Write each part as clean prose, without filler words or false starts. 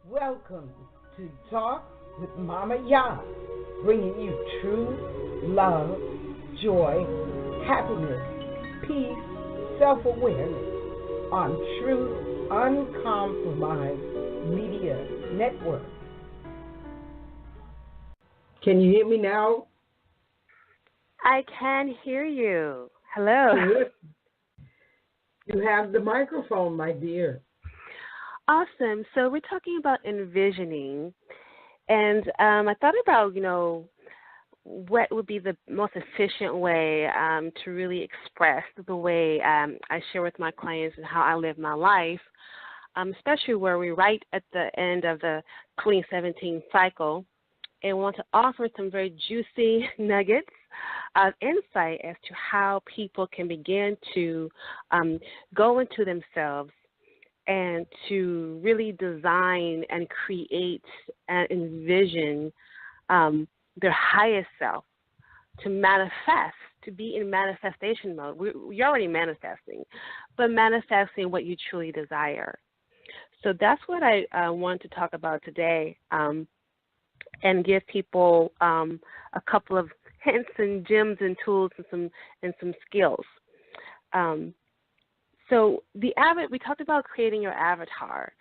Welcome to Talk with Mamayah, bringing you truth, love, joy, happiness, peace, self-awareness on Truth Uncompromised Media Network. Can you hear me now? I can hear you. Hello. You have the microphone, my dear. Awesome. So we're talking about envisioning, and I thought about, what would be the most efficient way to really express the way I share with my clients and how I live my life, especially where we're right at the end of the 2017 cycle, and want to offer some very juicy nuggets of insight as to how people can begin to go into themselves and to really design and create and envision their highest self, to manifest, to be in manifestation mode. You're already manifesting, but manifesting what you truly desire. So that's what I want to talk about today, and give people a couple of hints and gems and tools and some skills. So we talked about creating your avatar.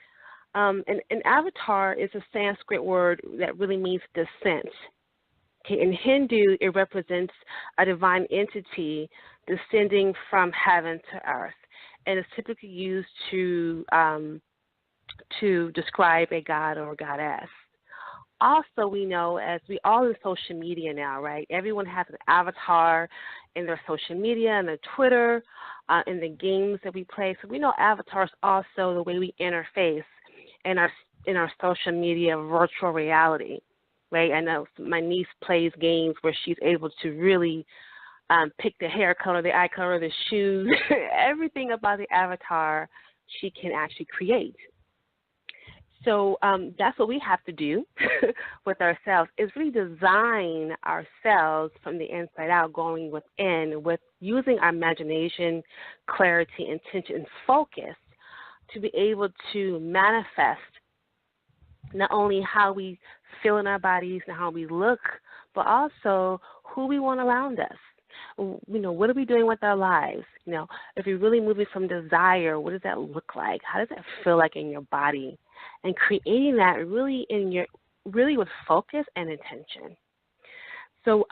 An avatar is a Sanskrit word that really means descent. Okay, in Hindu, it represents a divine entity descending from heaven to earth, and it's typically used to describe a god or a goddess. Also, we know, as we all in social media now, right? Everyone has an avatar in their social media and their Twitter, in the games that we play. So we know avatars also the way we interface in our social media virtual reality, right? I know my niece plays games where she's able to really pick the hair color, the eye color, the shoes, everything about the avatar she can actually create. So that's what we have to do with ourselves, is really design ourselves from the inside out, going within, with using our imagination, clarity, intention, and focus to be able to manifest not only how we feel in our bodies and how we look, but also who we want around us. What are we doing with our lives? If you're really moving from desire, what does that look like? How does that feel like in your body? And creating that really with focus and intention. So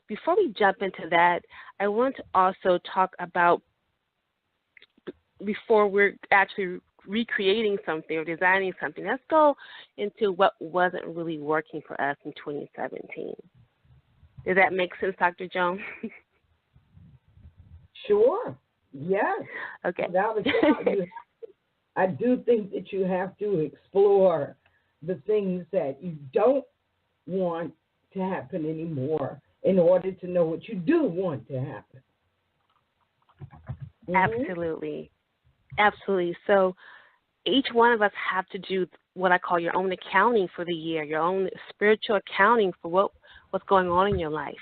before we jump into that, I want to also talk about, before we're actually recreating something or designing something, let's go into what wasn't really working for us in 2017. Does that make sense, Dr. Jones? Sure. Yes. Okay. Without a doubt. I do think that you have to explore the things that you don't want to happen anymore in order to know what you do want to happen. Mm-hmm. Absolutely. Absolutely. So each one of us have to do what I call your own accounting for the year, your own spiritual accounting for what's going on in your life.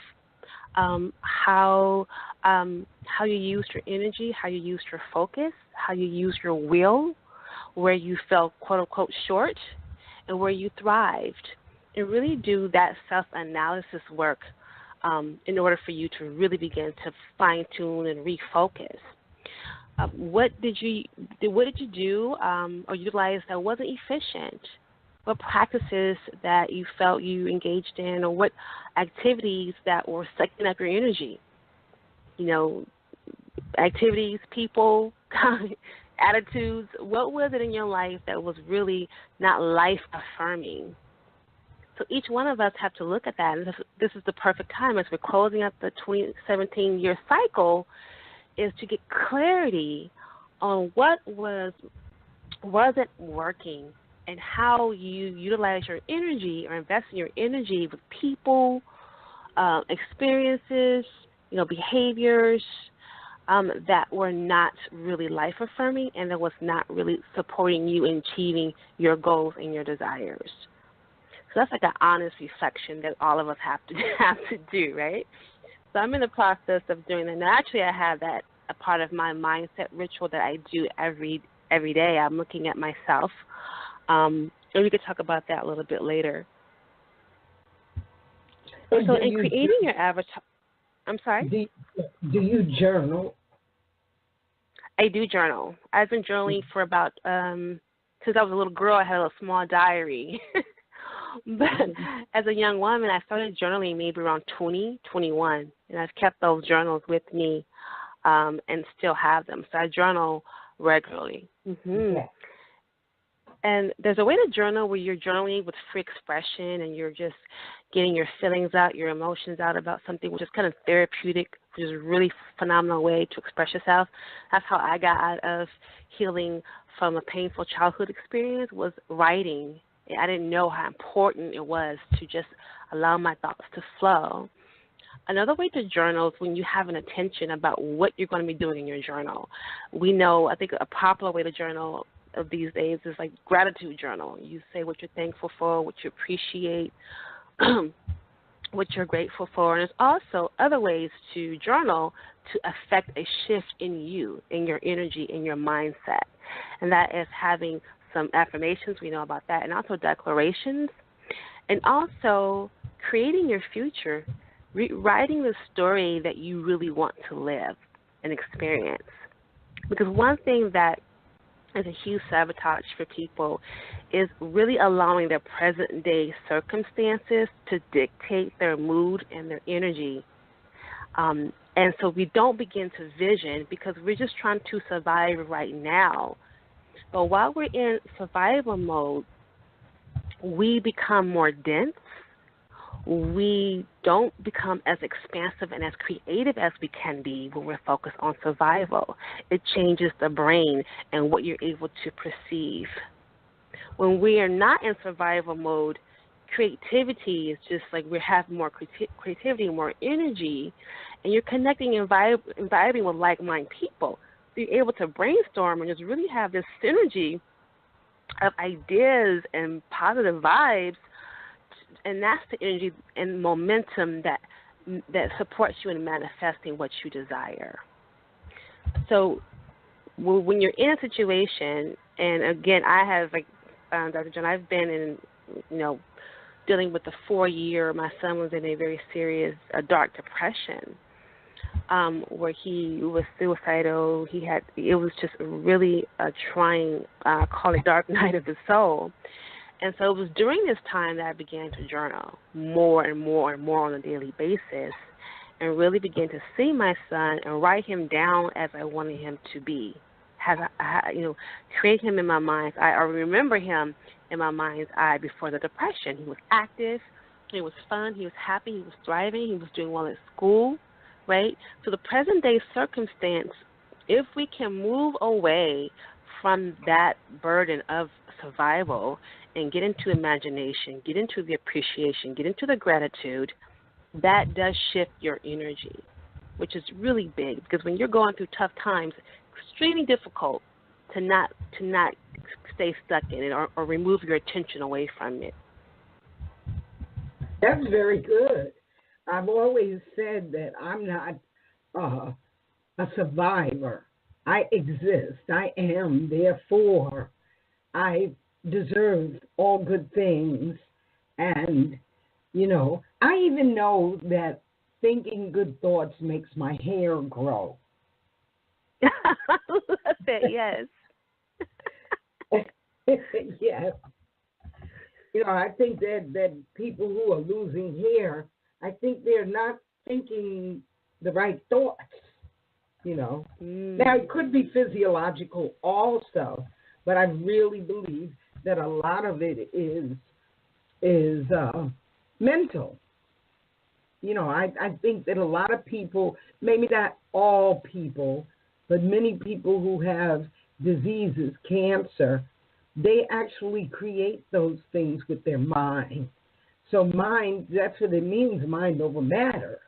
How you used your energy, how you used your focus, how you used your will, where you fell, quote unquote, short, and where you thrived. And really do that self-analysis work in order for you to really begin to fine-tune and refocus. What did you do or utilize that wasn't efficient? What practices that you felt you engaged in, or what activities that were sucking up your energy? Activities, people, attitudes. What was it in your life that was really not life-affirming? So each one of us have to look at that. And this is the perfect time as we're closing up the 2017 year cycle, is to get clarity on what wasn't working, and how you utilize your energy or invest in your energy with people, experiences, behaviors that were not really life-affirming and that was not really supporting you in achieving your goals and your desires. So that's like an honest reflection that all of us have to do, right? So I'm in the process of doing that. Now, actually, I have that a part of my mindset ritual that I do every day. I'm looking at myself And we could talk about that a little bit later. And So in creating your avatar, I'm sorry? Do you journal? I do journal. I've been journaling for about, since I was a little girl, I had a small diary. But as a young woman, I started journaling maybe around 20, 21, and I've kept those journals with me and still have them. So I journal regularly. Yeah. And there's a way to journal where you're journaling with free expression and you're just getting your feelings out, your emotions out about something, which is kind of therapeutic, which is a really phenomenal way to express yourself. That's how I got out of healing from a painful childhood experience, was writing. I didn't know how important it was to just allow my thoughts to flow. Another way to journal is when you have an intention about what you're going to be doing in your journal. We know, I think a popular way to journal of these days is like gratitude journal. You say what you're thankful for, what you appreciate, what you're grateful for. And there's also other ways to journal to affect a shift in you, in your energy, in your mindset. And that is having some affirmations, we know about that, and also declarations, and also creating your future, writing the story that you really want to live and experience. Because one thing that is a huge sabotage for people is really allowing their present day circumstances to dictate their mood and their energy. And so we don't begin to vision because we're just trying to survive right now. But while we're in survival mode, we become more dense. We don't become as expansive and as creative as we can be when we're focused on survival. It changes the brain and what you're able to perceive. When we are not in survival mode, creativity is just like we have more creativity, more energy, and you're connecting and vibing with like-minded people. So you're able to brainstorm and just really have this synergy of ideas and positive vibes. And that's the energy and momentum that supports you in manifesting what you desire. So when you're in a situation, and again, I have, like Dr. John, I've been in, dealing with the 4-year, my son was in a very serious, dark depression, where he was suicidal. It was just really a trying, call it dark night of the soul. And so it was during this time that I began to journal more and more and more on a daily basis and really began to see my son and write him down as I wanted him to be. Create him in my mind's eye. I remember him in my mind's eye before the depression. He was active. He was fun. He was happy. He was thriving. He was doing well at school, right? So the present day circumstance, if we can move away from that burden of survival and get into imagination, get into the appreciation, get into the gratitude, that does shift your energy, which is really big because when you're going through tough times, it's extremely difficult to not stay stuck in it or remove your attention away from it. That's very good. I've always said that I'm not a survivor. I exist. I am. Therefore, I deserve all good things. And, I even know that thinking good thoughts makes my hair grow. I love it, yes. Yes. I think that people who are losing hair, I think they're not thinking the right thoughts. Now, it could be physiological also, but I really believe that a lot of it is mental. I think that a lot of people, maybe not all people, but many people who have diseases, cancer, they actually create those things with their mind. So mind, that's what it means, mind over matter,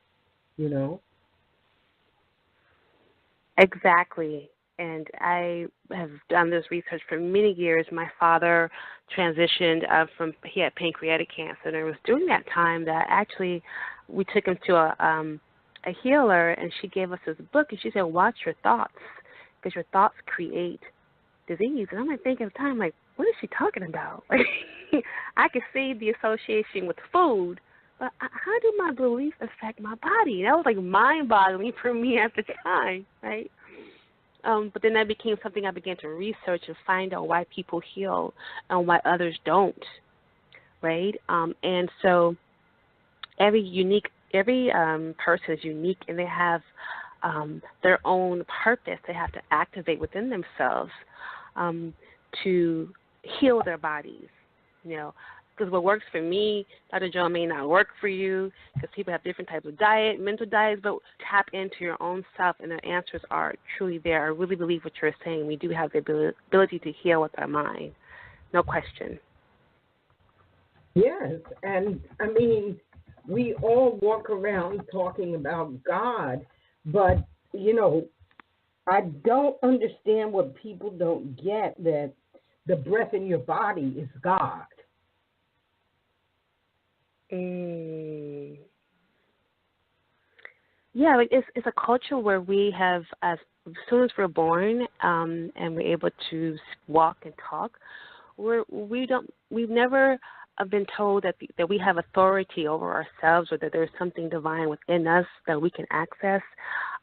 Exactly. And I have done this research for many years. My father transitioned he had pancreatic cancer, and it was during that time that actually we took him to a healer, and she gave us this book, and she said, watch your thoughts, because your thoughts create disease. And I'm thinking at the time, what is she talking about? I can see the association with food, but how do my beliefs affect my body? That was like mind-boggling for me at the time, right? But then that became something I began to research and find out why people heal and why others don't, right? And so every person is unique, and they have their own purpose they have to activate within themselves to heal their bodies, because what works for me, Dr. Joe, may not work for you, because people have different types of diet, mental diets, but tap into your own self, and the answers are truly there. I really believe what you're saying. We do have the ability to heal with our mind, no question. Yes, and I mean, we all walk around talking about God, but, I don't understand what people don't get, that the breath in your body is God. Yeah, like it's a culture where we have, as soon as we're born, and we're able to walk and talk, we've never been told that we have authority over ourselves, or that there's something divine within us that we can access.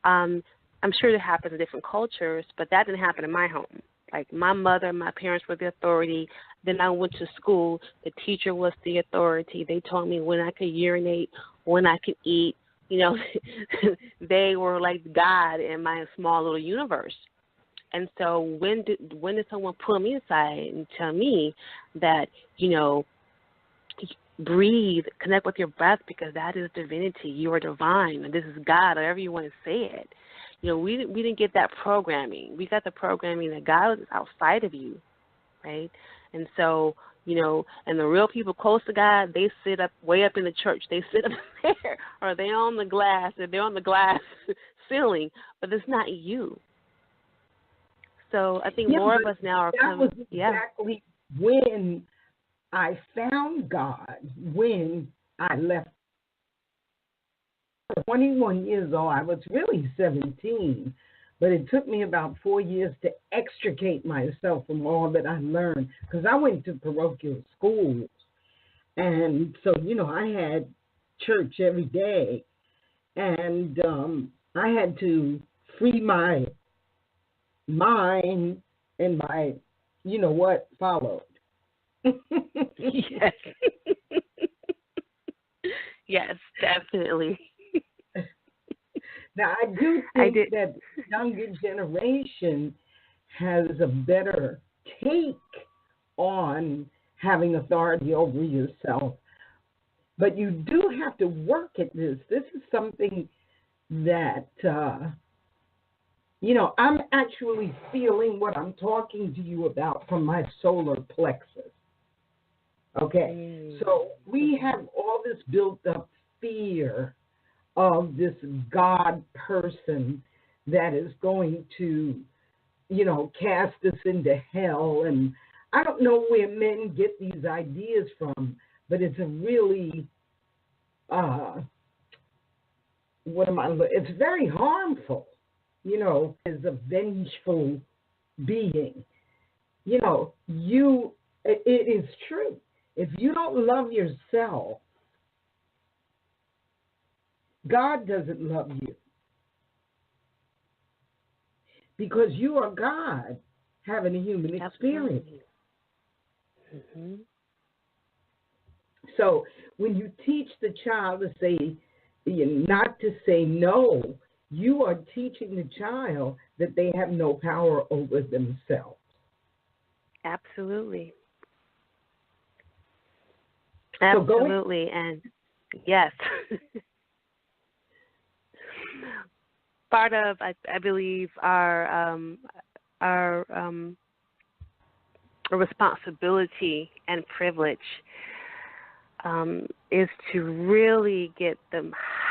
I'm sure it happens in different cultures, but that didn't happen in my home. Like my mother and my parents were the authority. Then I went to school. The teacher was the authority. They told me when I could urinate, when I could eat. They were like God in my small little universe. And so when did someone pull me aside and tell me that, breathe, connect with your breath, because that is divinity. You are divine. And this is God, however you want to say it. We didn't get that programming. We got the programming that God is outside of you, right? And so, and the real people close to God, they sit up way up in the church. They sit up there, or they're on the glass, or they're on the glass ceiling, but it's not you. So I think more of us now are coming. That was exactly when I found God, when I left. 21 years old, I was really 17, but it took me about 4 years to extricate myself from all that I learned, because I went to parochial schools, and so I had church every day, and I had to free my mind, and my what followed. Yes. Yes, definitely. Now, I do think that the younger generation has a better take on having authority over yourself. But you do have to work at this. This is something that, I'm actually feeling what I'm talking to you about from my solar plexus. Okay? So we have all this built up fear of this God person that is going to, cast us into hell. And I don't know where men get these ideas from, but it's a really, it's very harmful, as a vengeful being. It is true. If you don't love yourself, God doesn't love you, because you are God having a human experience. Mm-hmm. So when you teach the child to say, not to say no, you are teaching the child that they have no power over themselves. Absolutely. So Absolutely. And yes. Part of, I believe, our responsibility and privilege is to really get the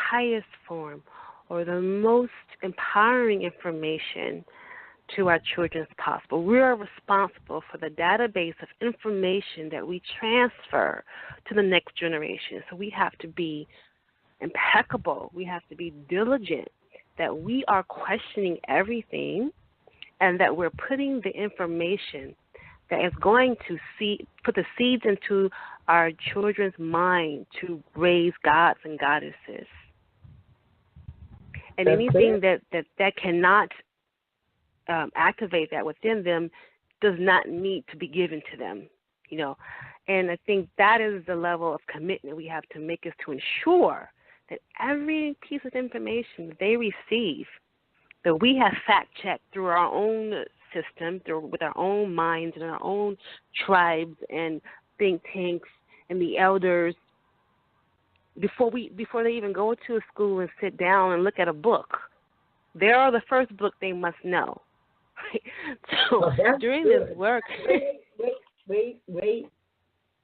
highest form or the most empowering information to our children as possible. We are responsible for the database of information that we transfer to the next generation. So we have to be impeccable. We have to be diligent, that we are questioning everything, and that we're putting the information that is going to put the seeds into our children's mind to raise gods and goddesses. And That's anything that cannot activate that within them does not need to be given to them, you know. And I think that is the level of commitment we have to make, is to ensure that every piece of information that they receive, that we have fact-checked through our own system, with our own minds and our own tribes and think tanks and the elders, before they even go to a school and sit down and look at a book. They are the first book they must know. So during this work... Wait.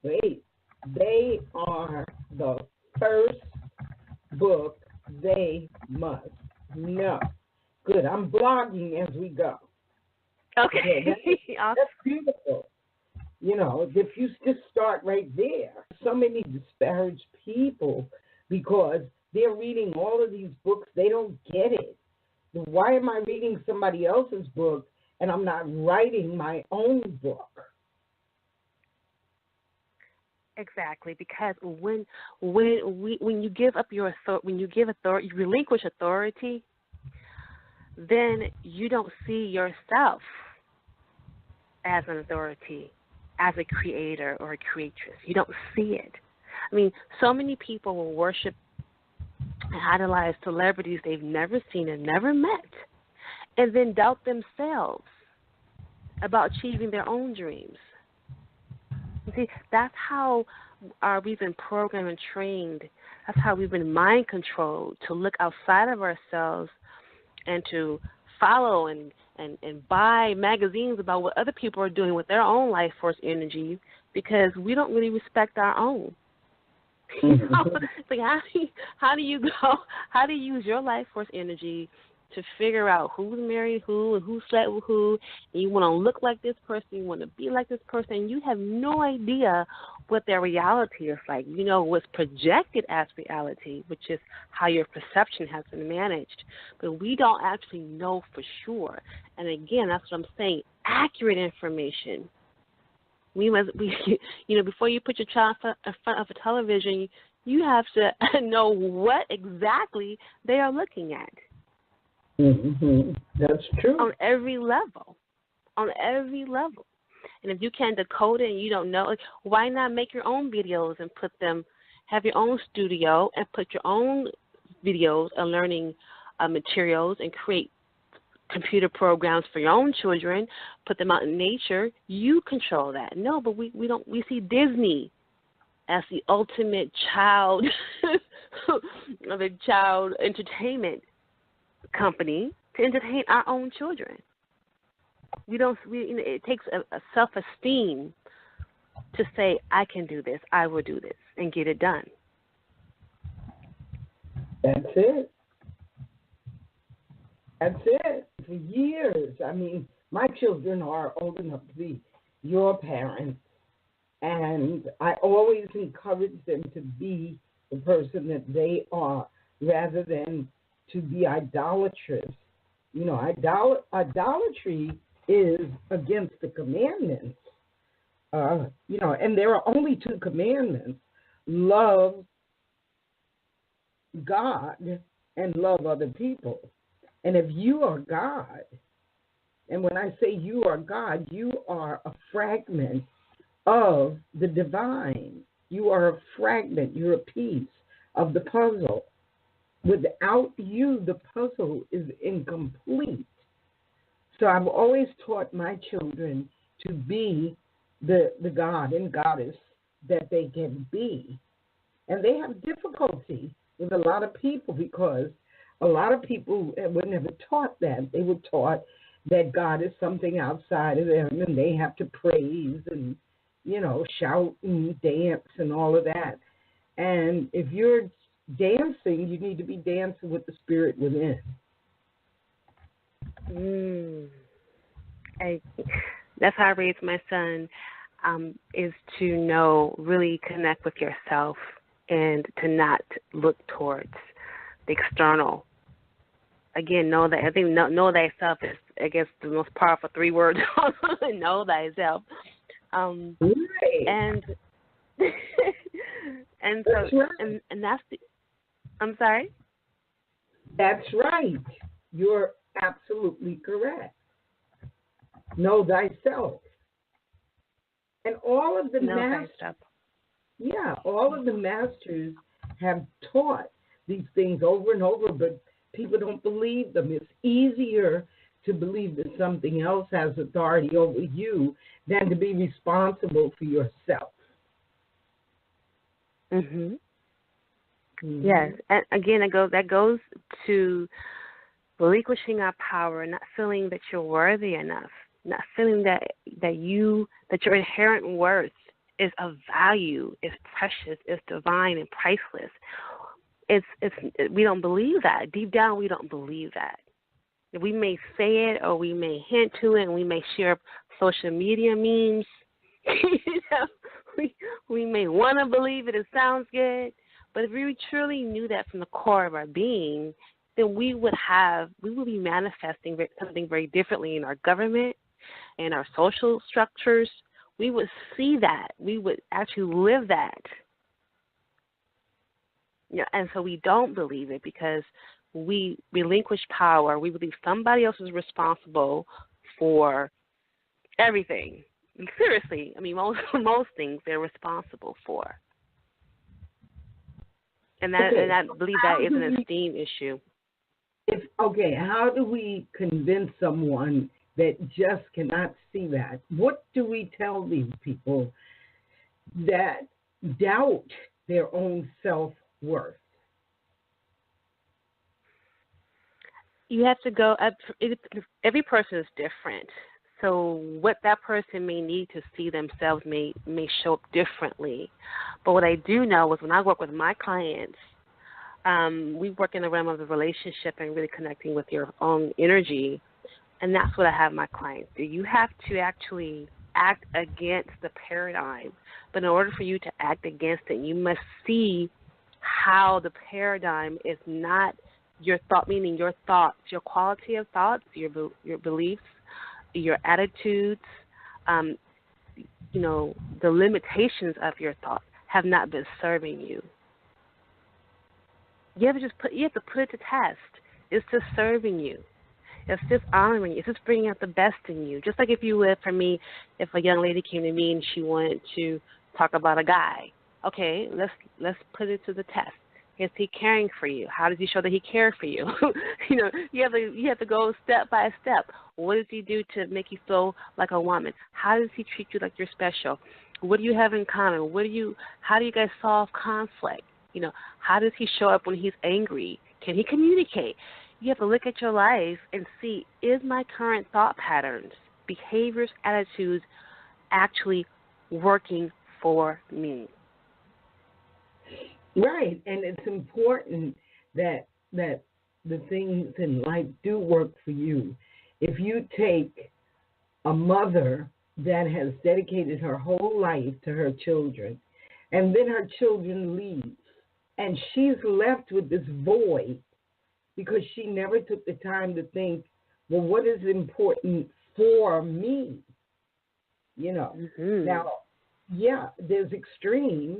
They are the first book they must know. Good. I'm blogging as we go. Okay. That's beautiful. You know, if you just start right there, so many disparaged people because they're reading all of these books, they don't get it. Why am I reading somebody else's book and I'm not writing my own book? Exactly, because when you give up your authority, you relinquish authority, then you don't see yourself as an authority, as a creator or a creatress. You don't see it. I mean, so many people will worship and idolize celebrities they've never seen and never met, and then doubt themselves about achieving their own dreams. You see, that's how we've been programmed and trained. That's how we've been mind controlled to look outside of ourselves and to follow and buy magazines about what other people are doing with their own life force energy, because we don't really respect our own. You know? It's like, how do you use your life force energy to figure out who's married who and who slept with who, and you want to look like this person, you want to be like this person, and you have no idea what their reality is like. You know what's projected as reality, which is how your perception has been managed, but we don't actually know for sure. And again, that's what I'm saying, accurate information. We before you put your child in front of a television, you have to know what exactly they are looking at. Mm-hmm. That's true. On every level. And if you can't decode it and you don't know, why not make your own videos and have your own studio and put your own videos and learning materials and create computer programs for your own children, put them out in nature. You control that. No, but we don't. We see Disney as the ultimate child entertainment company to entertain our own children. It takes a self-esteem to say, I can do this, I will do this, and get it done. That's it. For years. I mean, my children are old enough to be your parents, and I always encourage them to be the person that they are rather than to be idolatrous. You know, idolatry is against the commandments. And there are only two commandments: love God and love other people. And if you are God, and when I say you are God, you are a fragment of the divine. You are a fragment. You're a piece of the puzzle. Without you, the puzzle is incomplete. So I've always taught my children to be the god and goddess that they can be. And they have difficulty with a lot of people because a lot of people were never taught that. They were taught that God is something outside of them and they have to praise and, shout and dance and all of that. And if you're dancing, you need to be dancing with the spirit within. That's how I raised my son, is to really connect with yourself and to not look towards the external. Again, know thyself is, I guess, the most powerful 3 words. Know thyself. Right. And and That's so right. and that's the. I'm sorry. That's right. You're absolutely correct. Know thyself. And all of the No masters, thyself. yeah, all of the masters have taught these things over and over, but people don't believe them. It's easier to believe that something else has authority over you than to be responsible for yourself. Mhm. Mm-hmm. Yes, and again, that goes to relinquishing our power, not feeling that you're worthy enough, not feeling that your inherent worth is of value, is precious, is divine and priceless. We don't believe that. Deep down we don't believe that. We may say it or we may hint to it and we may share social media memes. you know, we may want to believe it, it sounds good, but if we truly knew that from the core of our being, then we would be manifesting something very differently in our government, in our social structures. We would see that. We would actually live that. And so we don't believe it because we relinquish power. We believe somebody else is responsible for everything. Seriously, I mean, most things they're responsible for. And Okay, I so believe that how is do an we esteem issue. how do we convince someone that just cannot see that? What do we tell these people that doubt their own self-worth? You have to go up. Every person is different. So what that person may need to see themselves may show up differently. But what I do know is when I work with my clients, we work in the realm of the relationship and really connecting with your own energy. And that's what I have my clients do. You have to actually act against the paradigm. But in order for you to act against it, you must see how the paradigm is not your thought, meaning your thoughts, your quality of thoughts, your beliefs, your attitudes, um, the limitations of your thoughts have not been serving you. You have to put it to test. Is this serving you? It's just honoring you. It's just bringing out the best in you. Just like if you would, for me, if a young lady came to me and she wanted to talk about a guy, okay, let's put it to the test. Is he caring for you? How does he show that he cares for you? You have to go step by step. What does he do to make you feel like a woman? How does he treat you like you're special? What do you have in common? How do you guys solve conflict? How does he show up when he's angry? Can he communicate? You have to look at your life and see, is my current thought patterns, behaviors, attitudes actually working for me? Right, and it's important that the things in life do work for you. If you take a mother that has dedicated her whole life to her children, and then her children leave, and she's left with this void because she never took the time to think, well, what is important for me? Mm-hmm. Now, yeah, there's extremes.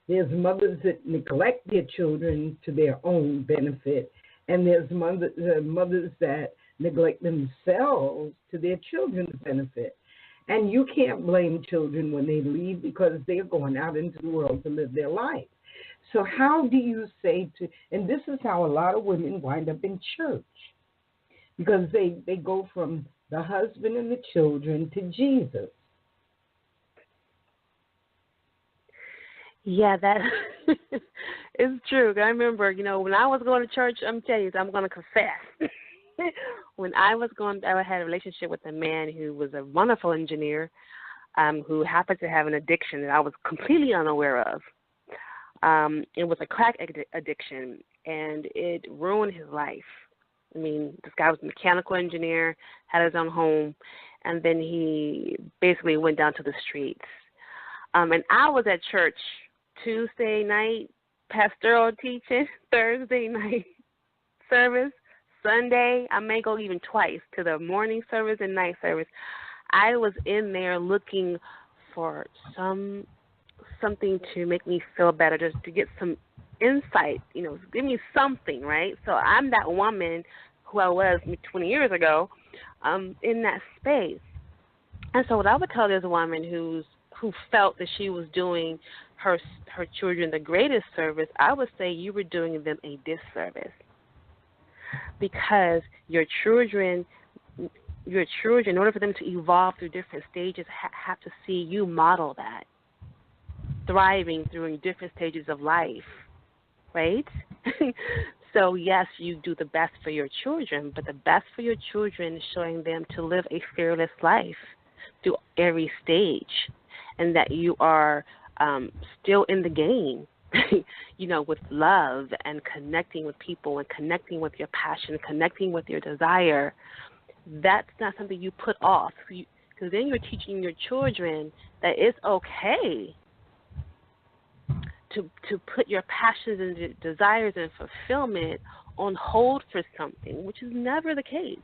There's mothers that neglect their children to their own benefit, and there's mothers that neglect themselves to their children's benefit. And you can't blame children when they leave because they're going out into the world to live their life. So how do you say and this is how a lot of women wind up in church, because they go from the husband and the children to Jesus. Yeah, that is true. I remember, when I was going to church, I'm telling you, I'm going to confess. When I had a relationship with a man who was a wonderful engineer, who happened to have an addiction that I was completely unaware of. It was a crack addiction, and it ruined his life. I mean, this guy was a mechanical engineer, had his own home, and then he basically went down to the streets. And I was at church Tuesday night, pastoral teaching, Thursday night service, Sunday. I may go even twice to the morning service and night service. I was in there looking for something to make me feel better, just to get some insight, give me something, right? So I'm that woman who I was 20 years ago in that space. And so what I would tell this woman who felt that she was doing her children the greatest service, I would say you were doing them a disservice, because your children, in order for them to evolve through different stages, have to see you model that, thriving through different stages of life, right? So, yes, you do the best for your children, but the best for your children is showing them to live a fearless life through every stage, and that you are still in the game, with love and connecting with people and connecting with your passion, connecting with your desire. That's not something you put off, because then you're teaching your children that it's okay to put your passions and your desires and fulfillment on hold for something, which is never the case.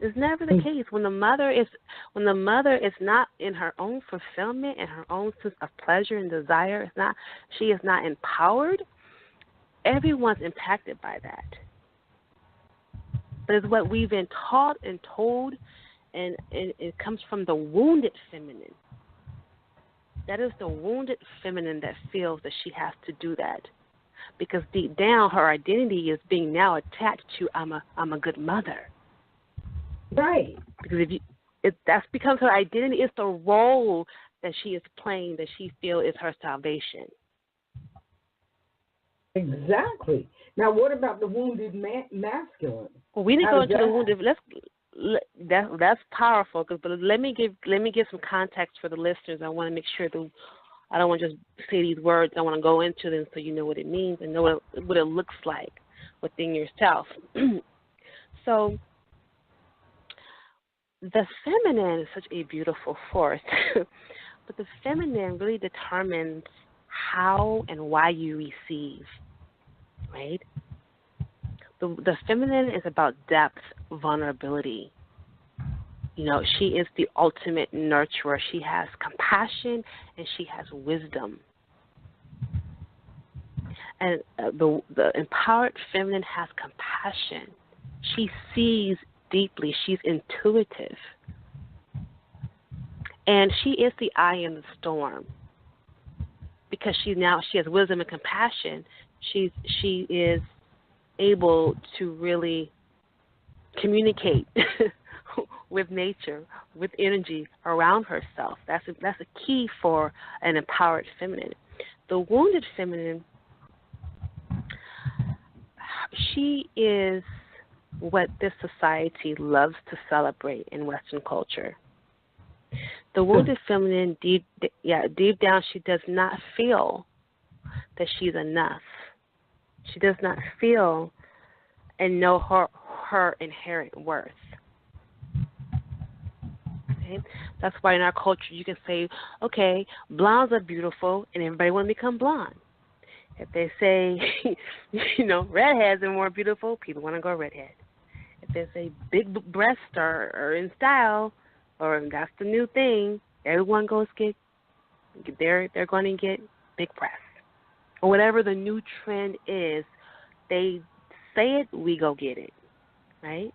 It's never the case. When the mother is not in her own fulfillment and her own sense of pleasure and desire, she is not empowered, everyone's impacted by that. But it's what we've been taught and told, and it comes from the wounded feminine. That is the wounded feminine that feels that she has to do that, because deep down her identity is being now attached to I'm a good mother. Right. Because if that becomes her identity, it's the role that she is playing that she feels is her salvation. Exactly. Now, what about the wounded masculine? Well, we didn't go into the wounded. That's powerful. But let me give some context for the listeners. I want to make sure that I don't want to just say these words. I want to go into them so you know what it means and know what it looks like within yourself. So, the feminine is such a beautiful force, but the feminine really determines how and why you receive, right? The feminine is about depth, vulnerability. She is the ultimate nurturer. She has compassion and she has wisdom. And the empowered feminine has compassion. She sees deeply. She's intuitive. And she is the eye in the storm, because she has wisdom and compassion. She is able to really communicate with nature, with energy around herself. That's a key for an empowered feminine. The wounded feminine, she is what this society loves to celebrate in Western culture. The wounded feminine, deep down, she does not feel that she's enough. She does not feel and know her inherent worth. Okay? That's why in our culture you can say, okay, blondes are beautiful and everybody want to become blonde. If they say, redheads are more beautiful, people want to go redhead. If they say big breasts are in style, or that's the new thing, everyone they're going to get big breasts. Or whatever the new trend is, they say it, we go get it, right?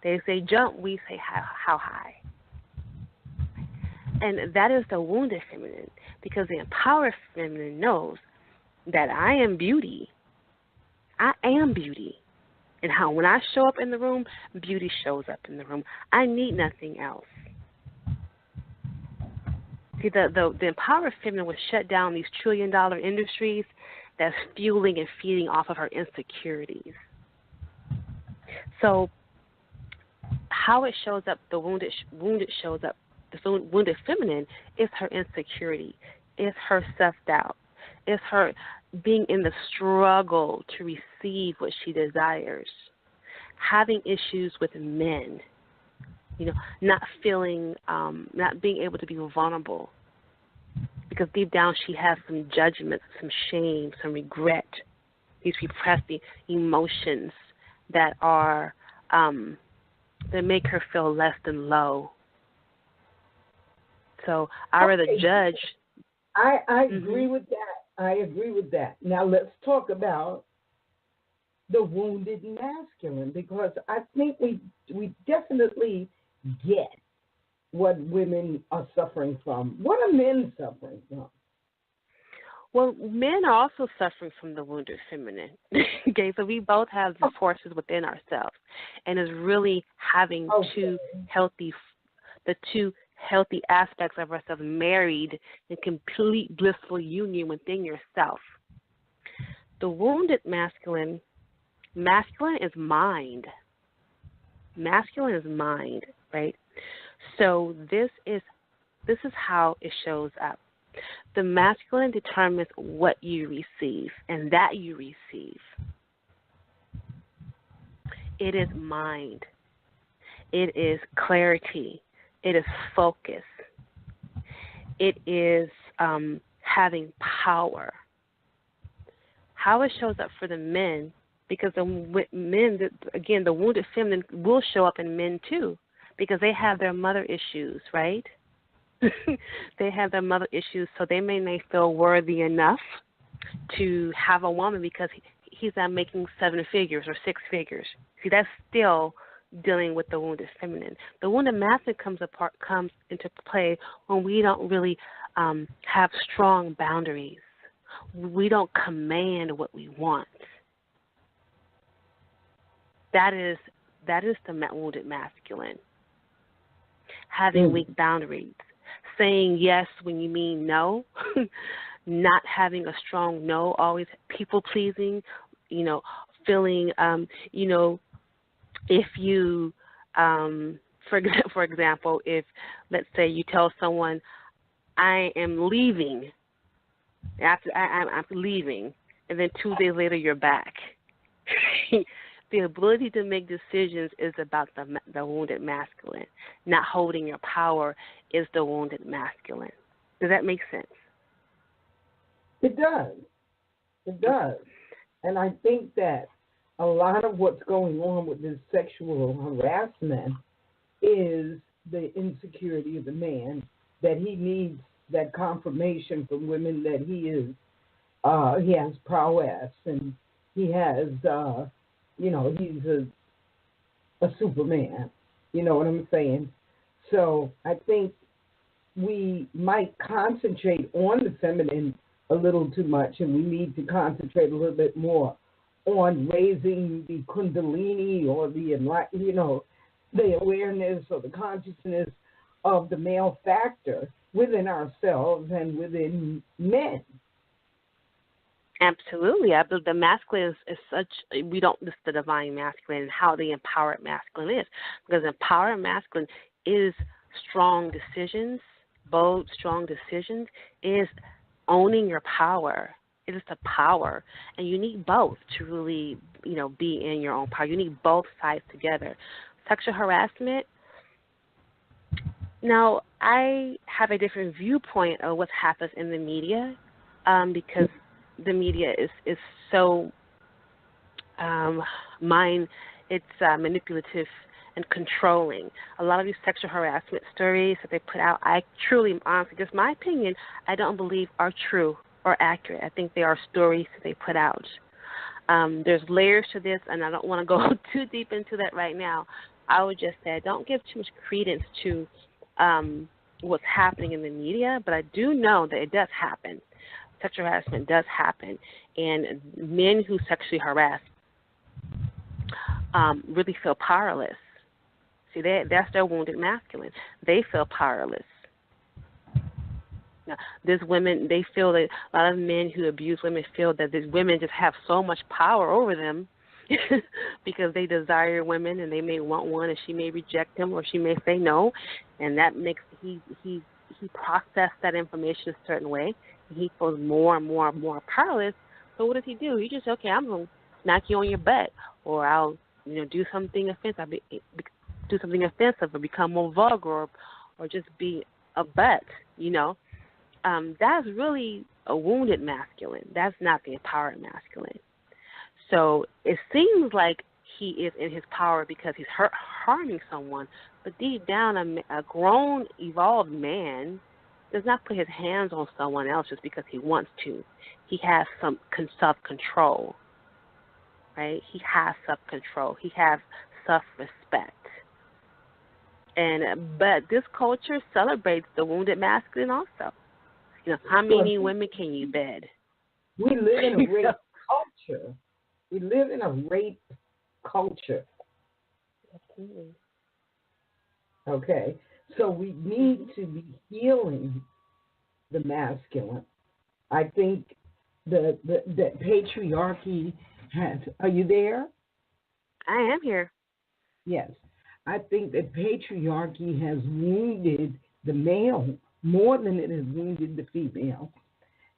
They say jump, we say how high. And that is the wounded feminine, because the empowered feminine knows that I am beauty. I am beauty. And how when I show up in the room, beauty shows up in the room. I need nothing else. See, the empowered feminine would shut down these trillion-dollar industries that's fueling and feeding off of her insecurities. So how it shows up, the wounded shows up, the wounded feminine is her insecurity, is her self-doubt, is her being in the struggle to receive what she desires, having issues with men, not feeling, not being able to be vulnerable, because deep down she has some judgment, some shame, some regret, these repressed emotions that are that make her feel less than low. So I rather Okay, judge. I Hmm. agree with that. I agree with that. Now let's talk about the wounded masculine, because I think we definitely get what women are suffering from. What are men suffering from? Well, men are also suffering from the wounded feminine. Okay, so we both have the forces within ourselves, and it's really having Okay. the two healthy aspects of ourselves married in complete blissful union within yourself. The wounded masculine is mind. Masculine is mind, right? So this is how it shows up. The masculine determines what you receive, and that you receive. It is mind. It is clarity. It is focus. It is having power. How it shows up for the men, because men, again, the wounded feminine will show up in men too, because they have their mother issues, right? They have their mother issues, so they may not feel worthy enough to have a woman because he's not making 7 figures or 6 figures. See, that's still dealing with the wounded feminine. The wounded masculine comes into play when we don't really have strong boundaries. We don't command what we want. That is the wounded masculine. Having Mm. weak boundaries, saying yes when you mean no, not having a strong no, always people pleasing, feeling, if you, for example, if let's say you tell someone, I am leaving, I'm leaving, and then 2 days later you're back. The ability to make decisions is about the wounded masculine. Not holding your power is the wounded masculine. Does that make sense? It does. It Okay. does. And I think that a lot of what's going on with this sexual harassment is the insecurity of the man, that he needs that confirmation from women that he has prowess, and he has he's a superman. You know what I'm saying? So I think we might concentrate on the feminine a little too much, and we need to concentrate a little bit more on raising the kundalini, or the awareness or the consciousness of the male factor within ourselves and within men. Absolutely. I believe the masculine is such, we don't list the divine masculine and how the empowered masculine is. Because empowered masculine is strong decisions, bold, strong decisions, is owning your power. It is the power. And you need both to really, be in your own power. You need both sides together. Sexual harassment, now I have a different viewpoint of what happens in the media, because the media is so mind it's manipulative and controlling. A lot of these sexual harassment stories that they put out, I truly, honestly, just my opinion, I don't believe are true or accurate. I think they are stories that they put out. There's layers to this, and I don't want to go too deep into that right now. I would just say don't give too much credence to what's happening in the media, but I do know that it does happen. Sexual harassment does happen, and men who sexually harass really feel powerless. See, that's their wounded masculine. They feel powerless. Now, these women, they feel that a lot of men who abuse women feel that these women just have so much power over them because they desire women and they may want one and she may reject him or she may say no, and that makes he process that information a certain way. He feels more and more and more powerless. So what does he do? He just, okay, I'm going to smack you on your butt, or I'll do something offensive. Do something offensive or become more vulgar, or just be a butt. That's really a wounded masculine. That's not the empowered masculine. So it seems like he is in his power because he's harming someone, but deep down, a grown, evolved man does not put his hands on someone else just because he wants to. He has some self-control, right? He has self-control. He has self-respect. But this culture celebrates the wounded masculine also. How many women can you bed? We live in a rape culture. We live in a rape culture. Absolutely. Okay, so we need to be healing the masculine. I think that patriarchy has. Are you there? I am here. Yes, I think that patriarchy has wounded the male more than it has wounded the female,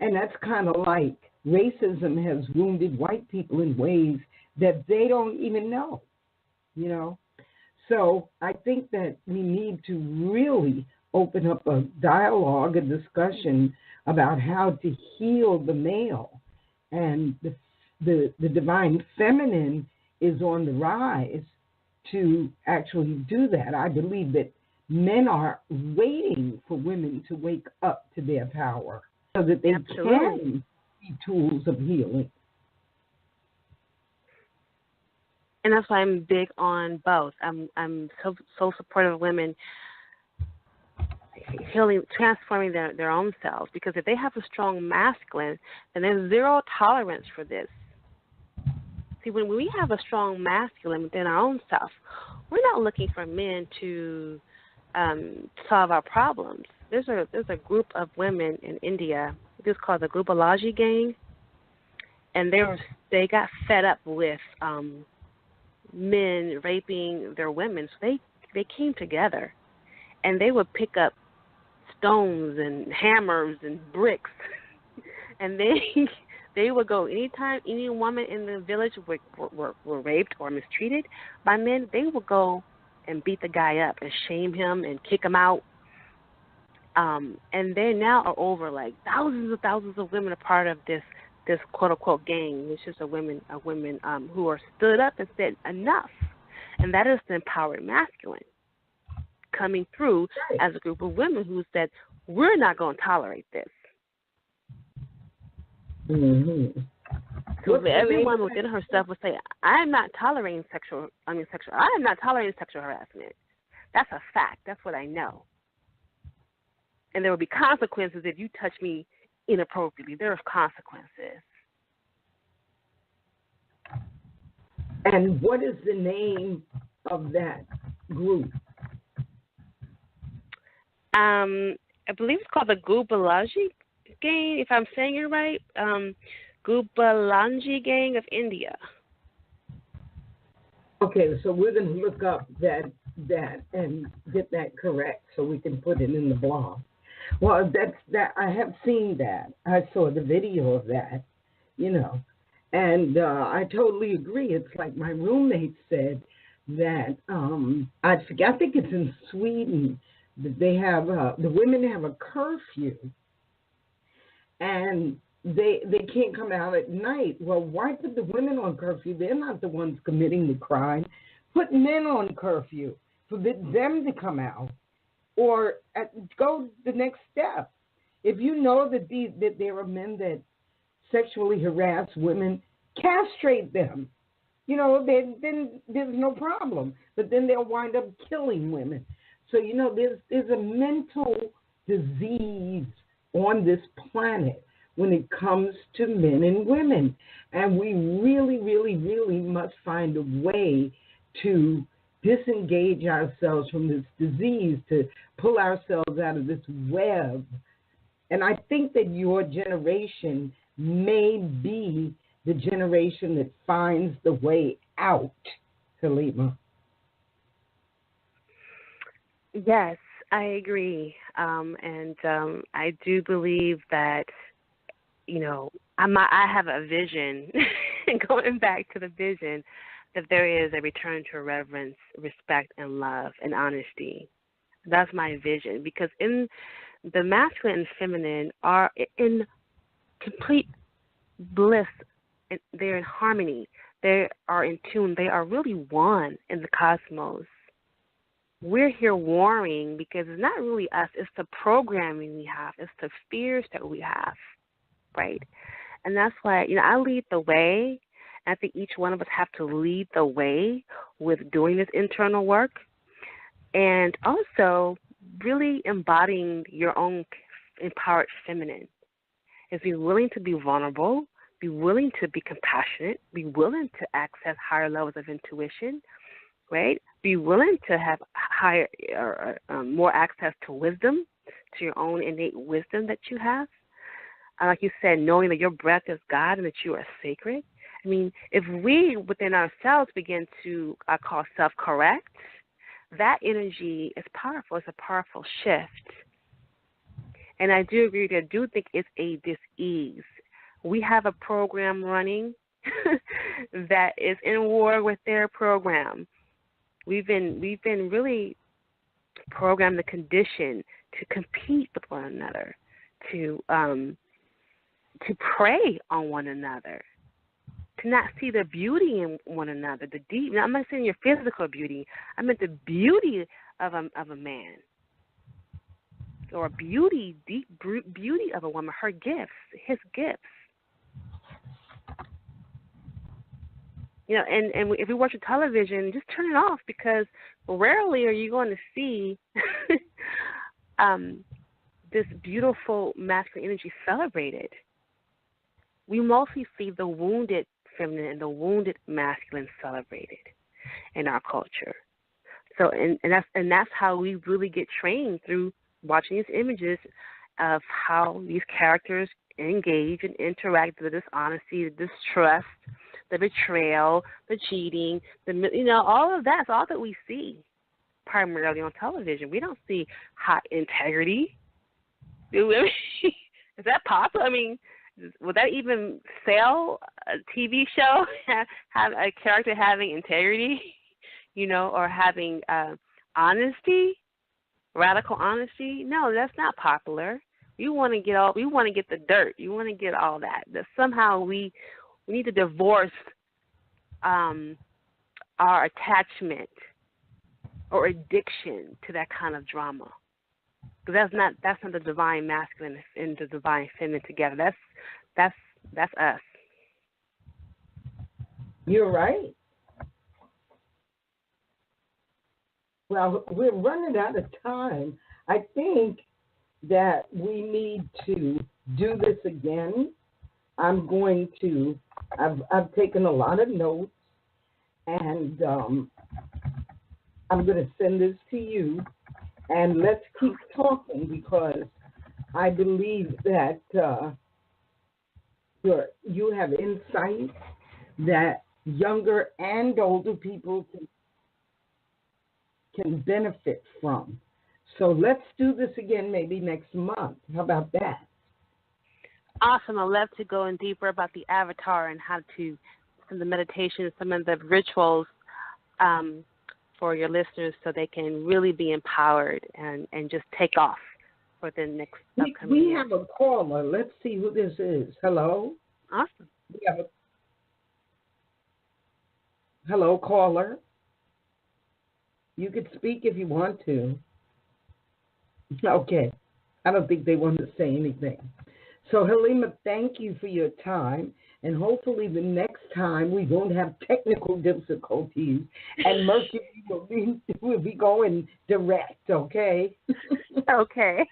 and that's kind of like racism has wounded white people in ways that they don't even know. So I think that we need to really open up a dialogue, a discussion about how to heal the male. And the divine feminine is on the rise to actually do that. I believe that men are waiting for women to wake up to their power so that they can be tools of healing. And that's why I'm big on both. I'm so supportive of women healing, transforming their own selves, because if they have a strong masculine, then there's zero tolerance for this. See, when we have a strong masculine within our own self, we're not looking for men to solve our problems. There's a group of women in India. It's called the Gubalaji Gang, and they got fed up with men raping their women, so they came together, and they would pick up stones and hammers and bricks, and they would go anytime any woman in the village were raped or mistreated by men, they would go and beat the guy up and shame him and kick him out. And they now are over like thousands of women are part of this quote unquote gang, which is a women who are stood up and said enough, and that is the empowered masculine coming through as a group of women who said we're not going to tolerate this. Mm-hmm. So everyone within herself would say, I am not tolerating sexual harassment. That's a fact. That's what I know. And there will be consequences if you touch me inappropriately. There are consequences. And what is the name of that group? I believe it's called the Gubalaji Gang, if I'm saying it right. Gubalaji Gang of India. Okay, so we're going to look up that and get that correct so we can put it in the blog. Well, that I have seen that. I saw the video of that, and I totally agree. It's like my roommate said that I think it's in Sweden that they have the women have a curfew, and they can't come out at night. Well, why put the women on curfew? They're not the ones committing the crime. Put men on curfew. Forbid them to come out. Or go the next step. If you know that there are men that sexually harass women, castrate them. Then there's no problem. But then they'll wind up killing women. So there's a mental disease on this planet when it comes to men and women, and we really, really, really must find a way to disengage ourselves from this disease, to pull ourselves out of this web. And I think that your generation may be the generation that finds the way out, Halima. Yes, I agree. And I do believe that, I have a vision, going back to the vision, that there is a return to reverence, respect, and love, and honesty. That's my vision, because in the masculine and feminine are in complete bliss. They're in harmony. They are in tune. They are really one in the cosmos. we're here warring because it's not really us. It's the programming we have. It's the fears that we have, right? And that's why, I lead the way. I think each one of us have to lead the way with doing this internal work and also really embodying your own empowered feminine. Is be willing to be vulnerable, be willing to be compassionate, be willing to access higher levels of intuition, right? Be willing to have higher or more access to wisdom, to your own innate wisdom that you have. Like you said, knowing that your breath is God and that you are sacred. I mean, if we within ourselves begin to, I call self-correct, that energy is powerful. It's a powerful shift. And I do agree that I do think it's a dis-ease. We have a program running that is in war with their program. We've been really programmed, the condition to compete with one another, to prey on one another, to not see the beauty in one another. The deep. Now, I'm not saying your physical beauty. I meant the beauty of a man, or beauty, deep beauty of a woman. Her gifts, his gifts. And if you watch a television, just turn it off, because rarely are you going to see this beautiful masculine energy celebrated. We mostly see the wounded feminine and the wounded masculine celebrated in our culture. So, and that's how we really get trained, through watching these images of how these characters engage and interact with the dishonesty, the distrust, the betrayal, the cheating, all of that's all that we see primarily on television. We don't see high integrity. Is that possible? I mean, would that even sell a TV show? Have a character having integrity, or having honesty, radical honesty? No, that's not popular. We want to get the dirt. You want to get all that. That somehow we need to divorce our attachment or addiction to that kind of drama. Because that's not the divine masculine and the divine feminine together. That's us. You're right. Well, we're running out of time. I think that we need to do this again. I've taken a lot of notes, and I'm going to send this to you, and let's keep talking, because I believe that you have insight that younger and older people can benefit from. So let's do this again maybe next month. How about that? Awesome. I'd love to go in deeper about the avatar and how to, some of the meditations, some of the rituals for your listeners, so they can really be empowered and just take off for the next upcoming We year. have a caller. Let's see who this is. Hello? Awesome. Hello, caller. You could speak if you want to. Okay. I don't think they want to say anything. So, Halima, thank you for your time, and hopefully the next time we won't have technical difficulties, and Mercury will be going direct, okay? Okay.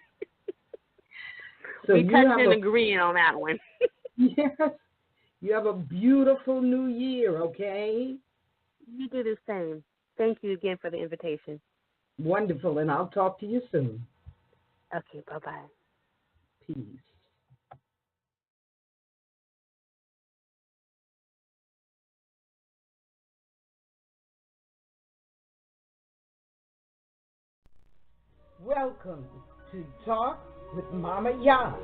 So we touched and agreeing on that one. Yes. You have a beautiful new year, okay? You do the same. Thank you again for the invitation. Wonderful, and I'll talk to you soon. Okay, bye-bye. Peace. Welcome to Talk with Mamayah,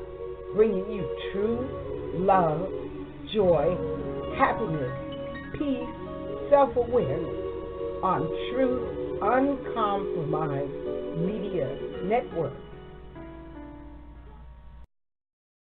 bringing you true love, joy, happiness, peace, self-awareness on Truth Uncompromised Media Network.